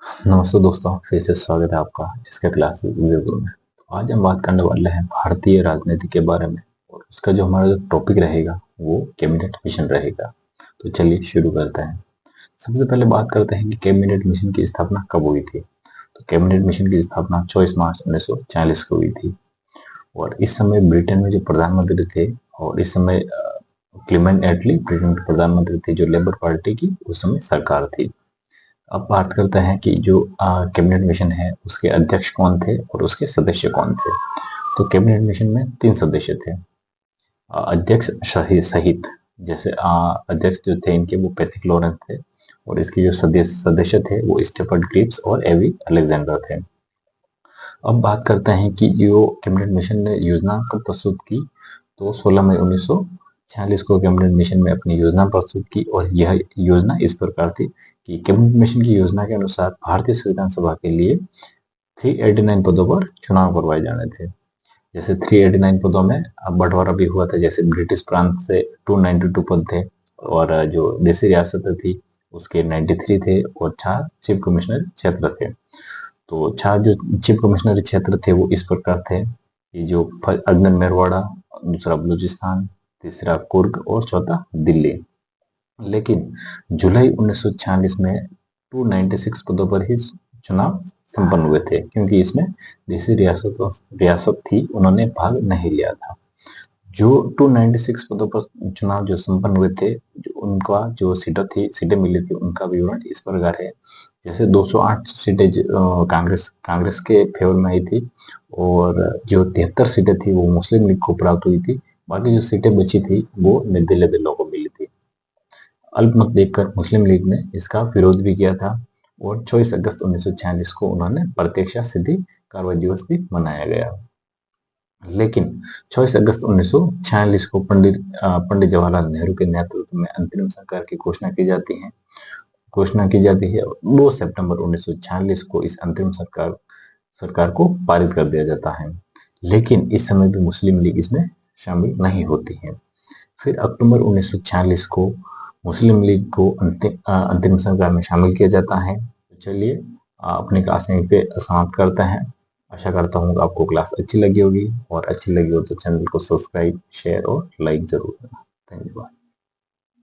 नमस्ते दोस्तों, फिर से स्वागत है आपका इसके क्लासेस वीडियो में। तो आज हम बात करने वाले हैं भारतीय राजनीति के बारे में और उसका जो हमारा जो टॉपिक रहेगा वो कैबिनेट मिशन रहेगा। तो चलिए शुरू करते हैं। सबसे पहले बात करते हैं कि कैबिनेट मिशन की स्थापना कब हुई थी। तो कैबिनेट मिशन की स्थापना 24 मार्च 1940 को हुई थी और इस समय ब्रिटेन में जो प्रधानमंत्री थे और इस समय क्लेमेंट एटली ब्रिटेन के प्रधानमंत्री थे, जो लेबर पार्टी की उस समय सरकार थी। अब बात करते हैं कि जो कैबिनेट मिशन है उसके अध्यक्ष कौन थे और उसके सदस्य कौन थे। तो कैबिनेट मिशन में 3 सदस्य थे, अध्यक्ष सहित। जैसे अध्यक्ष जो थे इनके वो पैथिक लॉरेंस थे और इसके जो सदस्य सदस्य थे वो स्टेफर्ड क्रिप्स और एवी अलेक्जेंडर थे। अब बात करते हैं कि जो कैबिनेट मिशन ने योजना कब प्रस्तुत की। तो 16 मई 1946 को कैबिनेट मिशन में अपनी योजना प्रस्तुत की और यह योजना इस प्रकार थी कि कैबिनेट मिशन की योजना के अनुसार भारतीय संविधान सभा के लिए 389 पदों पर चुनाव करवाए जाने थे। जैसे 389 पदों में अब बंटवारा भी हुआ था, जैसे ब्रिटिश प्रांत से 292 पद थे और जो देसी रियासतें थी उसके 93 थे और 4 चीफ कमिश्नर क्षेत्र थे। तो 4 जो चीफ कमिश्नरी क्षेत्र थे वो इस प्रकार थे कि जो अगन मेरवाड़ा, दूसरा बलूचिस्तान, तीसरा कुर्ग और चौथा दिल्ली। लेकिन जुलाई 1946 में 296 पदों पर ही चुनाव संपन्न हुए थे, क्योंकि इसमें देसी रियासत थी उन्होंने भाग नहीं लिया था। जो 296 पदों पर चुनाव जो संपन्न हुए थे, जो उनका जो सीटें मिली थी उनका विवरण इस प्रकार है। जैसे 208 सीटें कांग्रेस के फेवर में आई थी और जो 73 सीटें थी वो मुस्लिम लीग को प्राप्त हुई थी। बाकी जो सीटें बची थी वो निर्दलीय दलों को मिली थी। अल्पमत देखकर मुस्लिम लीग ने इसका विरोध भी किया था और 24 अगस्त 1946 को उन्होंने प्रत्यक्ष सिद्धि कार्रवाई दिवस भी मनाया गया। लेकिन 24 अगस्त 1946 को पंडित जवाहरलाल नेहरू के नेतृत्व में अंतरिम सरकार की घोषणा की जाती है। 2 सितंबर 1946 को इस अंतरिम सरकार को पारित कर दिया जाता है। लेकिन इस समय भी मुस्लिम लीग इसमें शामिल नहीं होती है। फिर अक्टूबर 1946 को मुस्लिम लीग को अंतिम सरकार में शामिल किया जाता है। तो चलिए अपनी क्लास यहीं पे समाप्त करते हैं। आशा करता हूँ आपको क्लास अच्छी लगी होगी और अच्छी लगी हो तो चैनल को सब्सक्राइब, शेयर और लाइक जरूर करना। धन्यवाद।